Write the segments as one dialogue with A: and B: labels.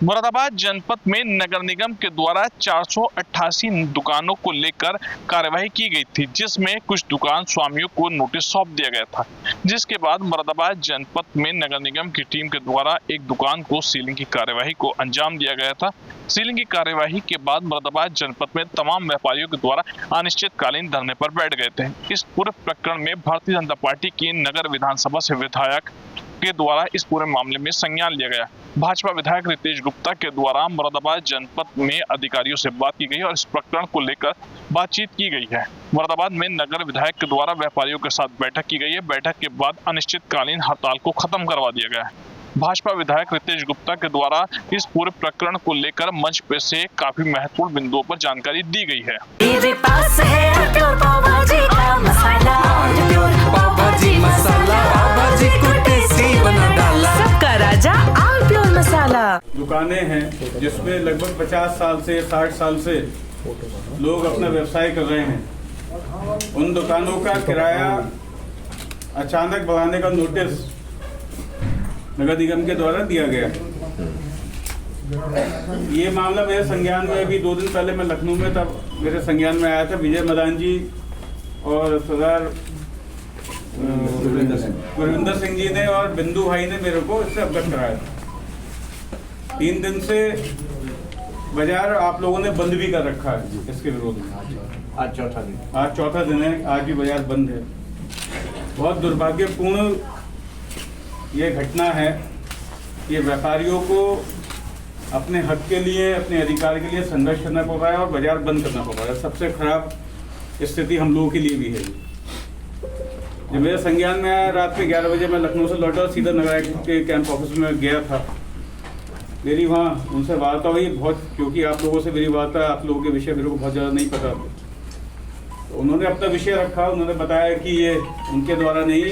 A: मुरादाबाद जनपद में नगर निगम के द्वारा 488 दुकानों को लेकर कार्यवाही की गई थी, जिसमें कुछ दुकान स्वामियों को नोटिस सौंप दिया गया था। जिसके बाद मुरादाबाद जनपद में नगर निगम की टीम के द्वारा एक दुकान को सीलिंग की कार्यवाही को अंजाम दिया गया था। सीलिंग की कार्यवाही के बाद मुरादाबाद जनपद में तमाम व्यापारियों के द्वारा अनिश्चितकालीन धरने पर बैठ गए थे। इस पूरे प्रकरण में भारतीय जनता पार्टी की नगर विधानसभा से विधायक के द्वारा इस पूरे मामले में संज्ञान लिया गया। भाजपा विधायक रितेश गुप्ता के द्वारा मुरादाबाद जनपद में अधिकारियों से बात की गई और इस प्रकरण को लेकर बातचीत की गई है। मुरादाबाद में नगर विधायक के द्वारा व्यापारियों के साथ बैठक की गई है। बैठक के बाद अनिश्चितकालीन हड़ताल को खत्म करवा दिया गया है। भाजपा विधायक रितेश गुप्ता के द्वारा इस पूरे प्रकरण को लेकर मंच पे से काफी महत्वपूर्ण बिंदुओं पर जानकारी दी गई है।
B: मेरे पास है पाव भाजी का मसाला, पाव भाजी मसाला, पाव भाजी को टेस्टी बना डाला, सबका राजा ऑल प्योर मसाला।
C: दुकानें हैं जिसमें लगभग 50 साल से 60 साल से लोग अपना व्यवसाय कर रहे हैं। उन दुकानों का किराया अचानक बढ़ाने का नोटिस नगर निगम के द्वारा दिया गया। ये मामला मेरे संज्ञान में अभी 2 दिन पहले मैं लखनऊ में तब मेरे संज्ञान में आया था। विजय मदान जी और सरदार गुरविंदर सिंह जी ने और बिंदु भाई ने मेरे को इससे अवगत कराया था। 3 दिन से बाजार आप लोगों ने बंद भी कर रखा है इसके विरोध में। आज चौथा दिन है। आज भी बाजार बंद है। बहुत दुर्भाग्यपूर्ण ये घटना है। ये व्यापारियों को अपने हक के लिए, अपने अधिकार के लिए संघर्ष करना पड़ रहा है और बाजार बंद करना पड़ रहा है। सबसे खराब स्थिति हम लोगों के लिए भी है। जब मेरे संज्ञान में आया, रात में 11 बजे मैं लखनऊ से लौटा, सीधा नगर के कैंप ऑफिस में गया था। मेरी वहाँ उनसे वार्ता हुई बहुत, क्योंकि आप लोगों से मेरी वार्ता आप लोगों के विषय मेरे को बहुत ज़्यादा नहीं पता। तो उन्होंने अपना विषय रखा। उन्होंने बताया कि ये उनके द्वारा नहीं,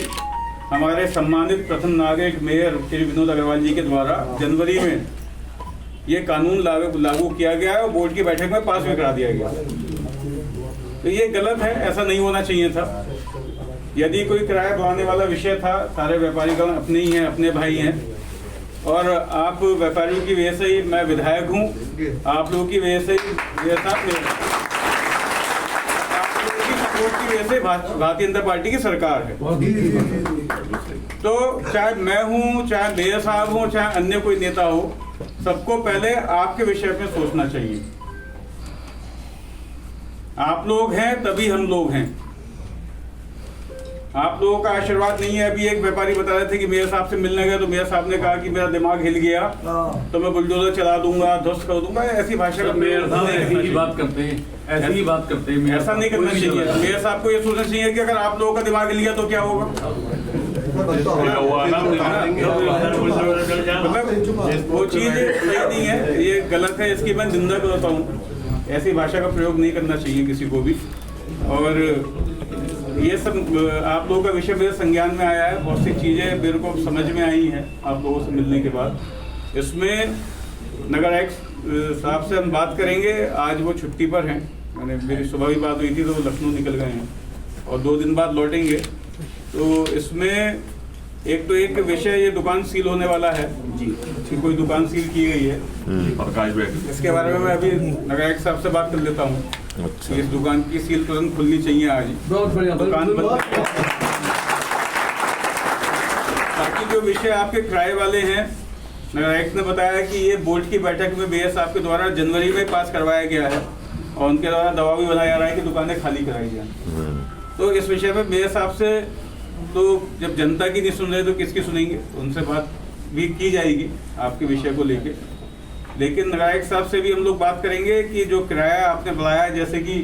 C: हमारे सम्मानित प्रथम नागरिक मेयर श्री विनोद अग्रवाल जी के द्वारा जनवरी में ये कानून लागू किया गया है और बोर्ड की बैठक में पास भी करा दिया गया। तो ये गलत है, ऐसा नहीं होना चाहिए था। यदि कोई किराया बढ़ाने वाला विषय था, सारे व्यापारी का अपने ही हैं, अपने भाई हैं, और आप व्यापारियों की वजह से ही मैं विधायक हूँ, आप लोगों की वजह से भारतीय जनता पार्टी की सरकार है। तो चाहे मैं हूँ, चाहे मेयर साहब हो, चाहे अन्य कोई नेता हो, सबको पहले आपके विषय में सोचना चाहिए। आप लोग हैं तभी हम लोग हैं। आप लोगों का आशीर्वाद नहीं है। अभी एक व्यापारी बता रहे थे कि मेयर साहब से मिलने गए तो मेयर साहब ने कहा कि मेरा दिमाग हिल गया तो मैं बुलडोजर चला दूंगा, ध्वस्त कर दूंगा। ऐसी भाषा का
D: मेयर साहब ऐसी ही बात करते हैं, ऐसी ही बात करते हैं। ऐसा नहीं करना चाहिए।
C: मेयर साहब को ये सोचना चाहिए कि अगर आप लोगों का दिमाग हिल गया तो क्या होगा। वो चीज सही नहीं है, ये गलत है, इसकी मैं निंदा करता हूँ। ऐसी भाषा का प्रयोग नहीं करना चाहिए किसी को भी। और ये सब आप लोगों का विषय मेरे संज्ञान में आया है। बहुत सी चीज़ें मेरे को समझ में आई हैं आप लोगों से मिलने के बाद। इसमें नगर आयुक्त साहब से हम बात करेंगे। आज वो छुट्टी पर हैं, मैंने मेरी सुबह भी बात हुई थी तो वो लखनऊ निकल गए हैं और 2 दिन बाद लौटेंगे। तो इसमें एक विषय, ये दुकान सील होने वाला है जी, कोई दुकान सील की गई है। इसके बारे में मैं अभी नगर आयुक्त साहब से बात कर लेता हूँ। अच्छा। इस दुकान की सील तुरंत खुलनी चाहिए आज। बहुत बढ़िया। दुकान बाकी जो विषय आपके किराए वाले हैं, नगर आयुक्त ने बताया कि ये बोर्ड की बैठक में मेयर साहब के द्वारा जनवरी में पास करवाया गया है और उनके द्वारा दबाव भी बनाया जा रहा है कि दुकानें खाली कराई जाए। तो इस विषय में मेयर साहब से तो जब जनता की नहीं सुन रहे तो किसकी सुनेंगे, उनसे बात भी की जाएगी आपके विषय को लेके। लेकिन नायक साहब से भी हम लोग बात करेंगे कि जो किराया आपने बढ़ाया, जैसे कि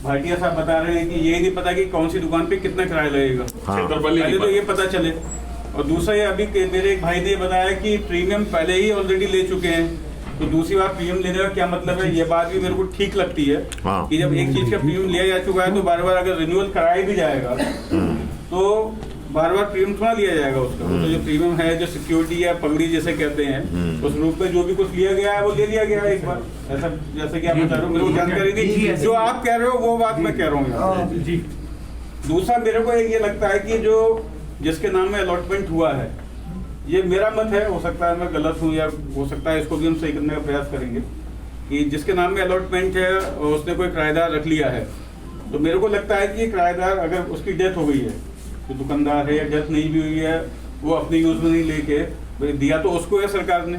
C: भाटिया साहब बता रहे हैं कि ये नहीं पता कि कौन सी दुकान पे कितना किराया लगेगा। हाँ। पहले तो ये पता चले। और दूसरा ये अभी मेरे एक भाई ने बताया कि प्रीमियम पहले ही ऑलरेडी ले चुके हैं, तो दूसरी बार प्रीमियम लेने का क्या मतलब है। ये बात भी मेरे को ठीक लगती है। हाँ। कि जब एक चीज का प्रीमियम लिया जा चुका है तो बार बार अगर रिन्यूअल कराया भी जाएगा तो बार बार प्रीमियम थोड़ा लिया जाएगा उसका। तो जो प्रीमियम है, जो सिक्योरिटी या पगड़ी जैसे कहते हैं, उस रूप में जो भी कुछ लिया गया है वो ले लिया गया है एक बार। ऐसा जैसे कि आप बता रहे हो, मेरे को जानकारी नहीं, जो आप कह रहे हो वो बात मैं कह रहा हूँ जी। दूसरा मेरे को ये लगता है कि जो जिसके नाम में अलॉटमेंट हुआ है ये मेरा मत है, हो सकता है मैं गलत हूँ या हो सकता है इसको भी हम सही करने का प्रयास करेंगे कि जिसके नाम में अलॉटमेंट है और उसने कोई किराएदार रख लिया है, तो मेरे को लगता है कि किराएदार अगर उसकी डेथ हो गई है, जो दुकानदार है या डेथ नहीं भी हुई है, वो अपने यूज में नहीं लेके दिया तो उसको है सरकार ने,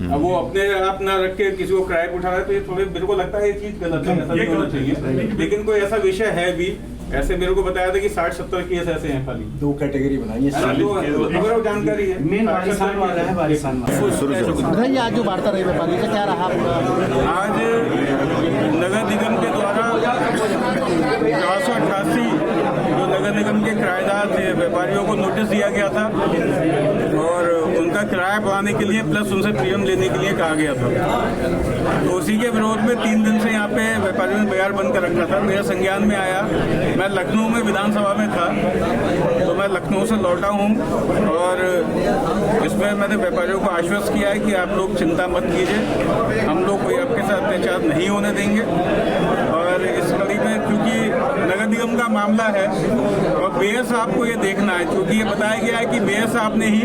C: अब वो अपने आप ना रख के किसी को किराए पर उठा रहा है, तो ये थोड़े मेरे को लगता है ये चीज गलत है, ऐसा नहीं होना चाहिए। लेकिन कोई ऐसा विषय है भी, ऐसे मेरे को बताया था कि 60-70 केस ऐसे हैं खाली,
E: 2 कैटेगरी बनाई है।
C: जानकारी है
E: मेन वारिसान वाला है, वारिसान वाला। आज जो वार्ता रही व्यापारी से क्या रहा
C: आज नगर निगम के द्वारा 488 जो नगर निगम के किराएदार थे व्यापारियों को नोटिस दिया गया था और उनका किराया बढ़ाने के लिए प्लस उनसे प्रीमियम लेने के लिए कहा गया था। तो उसी के विरोध में 3 दिन से यहाँ पे व्यापारियों ने बाजार बंद कर रखा था। मेरे संज्ञान में आया, मैं लखनऊ में विधानसभा में था, तो मैं लखनऊ से लौटा हूँ और इसमें मैंने व्यापारियों को आश्वस्त किया है कि आप लोग चिंता मत कीजिए, हम लोग कोई आपके साथ अत्याचार नहीं होने देंगे। और इस कड़ी में क्योंकि नगर निगम का मामला है और मेयर साहब को ये देखना है, क्योंकि ये बताया गया है कि मेयर साहब ने ही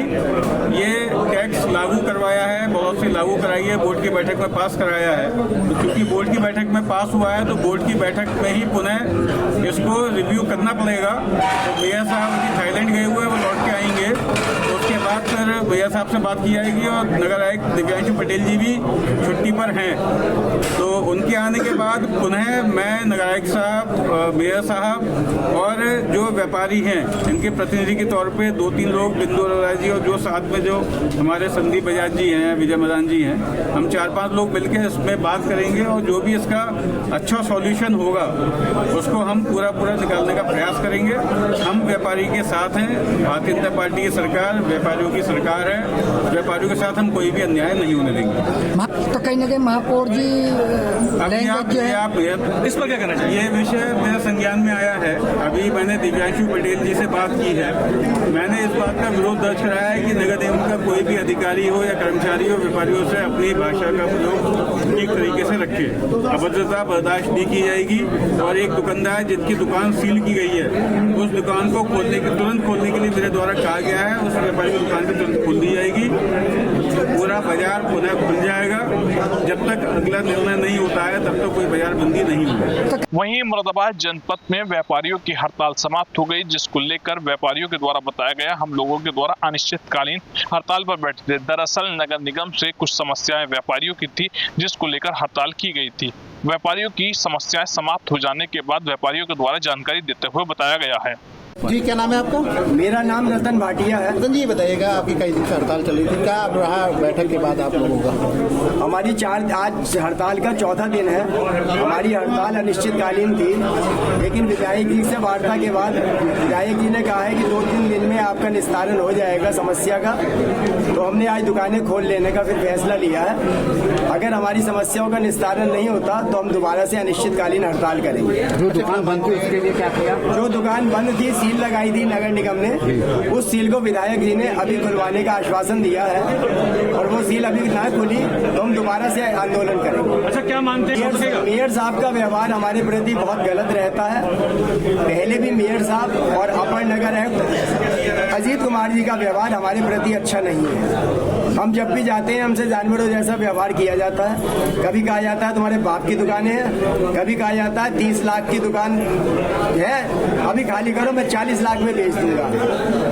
C: ये टैक्स लागू करवाया है, बहुत सी लागू कराई है, बोर्ड की बैठक में पास कराया है। तो क्योंकि बोर्ड की बैठक में पास हुआ है तो बोर्ड की बैठक में ही पुनः इसको रिव्यू करना पड़ेगा। तो मेयर साहब अभी थाईलैंड गए हुए हैं, वो लौट के आएंगे, तो उसके बाद फिर मेयर साहब से बात की जाएगी और नगर आयुक्त दिव्यांशु पटेल जी भी छुट्टी पर हैं, तो उनके आने के बाद पुनः मैं नगर आयुक्त साहब, मेयर साहब और जो व्यापारी हैं इनके प्रतिनिधि के तौर पे 2-3 लोग, बिंदु अरोड़ा जी और जो साथ में जो हमारे संदीप बजाज जी हैं, विजय मदान जी हैं, हम 4-5 लोग मिलकर इसमें बात करेंगे और जो भी इसका अच्छा सॉल्यूशन होगा उसको हम पूरा निकालने का प्रयास करेंगे। हम व्यापारी के साथ हैं, भारतीय जनता पार्टी की सरकार व्यापारियों की सरकार है, व्यापारियों के साथ हम कोई भी अन्याय नहीं होने देंगे।
F: तो कहीं ना कहीं महापौर जी
C: आप इस पर क्या कहना चाहिए? ये विषय मेरे संज्ञान में आया है, अभी मैंने दिव्यांशु पटेल जी से बात की है, मैंने इस बात का विरोध दर्ज कराया है कि नगर निगम का कोई भी अधिकारी हो या कर्मचारी हो व्यापारियों से अपनी भाषा का प्रयोग ठीक तरीके से रखे, अभद्रता बर्दाश्त नहीं की जाएगी। और एक दुकानदार जिनकी दुकान सील की गई है उस दुकान को तुरंत खोलने के लिए मेरे द्वारा कहा गया है, उस व्यापारी की दुकान भी तुरंत खोल दी जाएगी, पूरा बाजार पुनः खुल जाएगा। जब तक अगला निर्णय नहीं होता है तब तक कोई बाजार बंदी नहीं होगी।
A: वहीं मुरादाबाद जनपद में व्यापारियों की हड़ताल समाप्त हो गई, जिसको लेकर व्यापारियों के द्वारा बताया गया हम लोगों के द्वारा अनिश्चितकालीन हड़ताल पर बैठे थे। दरअसल नगर निगम से कुछ समस्याएं व्यापारियों की थी, जिसको लेकर हड़ताल की गई थी। व्यापारियों की समस्याएं समाप्त हो जाने के बाद व्यापारियों के द्वारा जानकारी देते हुए बताया गया है।
E: जी, क्या नाम है आपका?
F: मेरा नाम रतन भाटिया है।
E: रतन जी, बताइएगा आपकी कई दिन से हड़ताल चली थी, क्या रहा बैठक के बाद आप लोगों का?
F: हमारी आज हड़ताल का 4था दिन है। हमारी हड़ताल अनिश्चितकालीन थी, लेकिन विधायक जी से वार्ता के बाद विधायक जी ने कहा है कि 2-3 दिन में आपका निस्तारण हो जाएगा समस्या का, तो हमने आज दुकानें खोल लेने का फिर फैसला लिया है। अगर हमारी समस्याओं का निस्तारण नहीं होता तो हम दोबारा से अनिश्चितकालीन हड़ताल करेंगे।
E: जो दुकान बंद थी उसके लिए क्या किया?
F: जो दुकान बंद थी, सील लगाई थी नगर निगम ने, उस सील को विधायक जी ने अभी खुलवाने का आश्वासन दिया है और वो सील अभी ना खुली तो हम दोबारा से आंदोलन करेंगे।
D: अच्छा, क्या मानते हैं?
F: मेयर साहब का व्यवहार हमारे प्रति बहुत गलत रहता है। पहले भी मेयर साहब और अपर नगर आयुक्त अजीत कुमार जी का व्यवहार हमारे प्रति अच्छा नहीं है। हम जब भी जाते हैं हमसे जानवरों जैसा व्यवहार किया जाता है। कभी कहा जाता है तुम्हारे बाप की दुकानें हैं, कभी कहा जाता है 30 लाख की दुकान है, अभी खाली करो मैं 40 लाख में बेच दूंगा।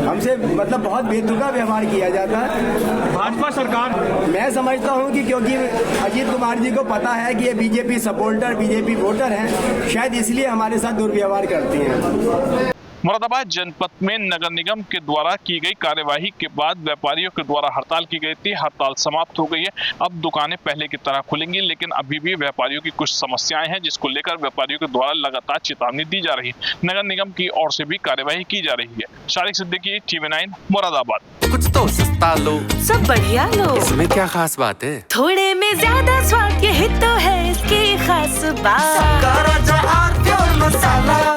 F: हमसे मतलब बहुत बेतुका व्यवहार किया जाता है।
D: भाजपा सरकार,
F: मैं समझता हूं कि क्योंकि अजीत कुमार जी को पता है कि ये बीजेपी सपोर्टर, बीजेपी वोटर हैं, शायद इसलिए हमारे साथ दुर्व्यवहार करते हैं।
A: मुरादाबाद जनपद में नगर निगम के द्वारा की गई कार्यवाही के बाद व्यापारियों के द्वारा हड़ताल की गई थी। हड़ताल समाप्त हो गई है, अब दुकानें पहले की तरह खुलेंगी, लेकिन अभी भी व्यापारियों की कुछ समस्याएं हैं, जिसको लेकर व्यापारियों के द्वारा लगातार चेतावनी दी जा रही है। नगर निगम की ओर से भी कार्यवाही की जा रही है। शारिक सिद्दीकी, TV9 मुरादाबाद।
G: कुछ तो सस्ता लो,
B: सब बढ़िया लो,
G: इसमें क्या खास बात है?
B: थोड़े में ज्यादा स्वाद, यही तो है इसकी खास बात।
G: राजा आर प्योर मसाला।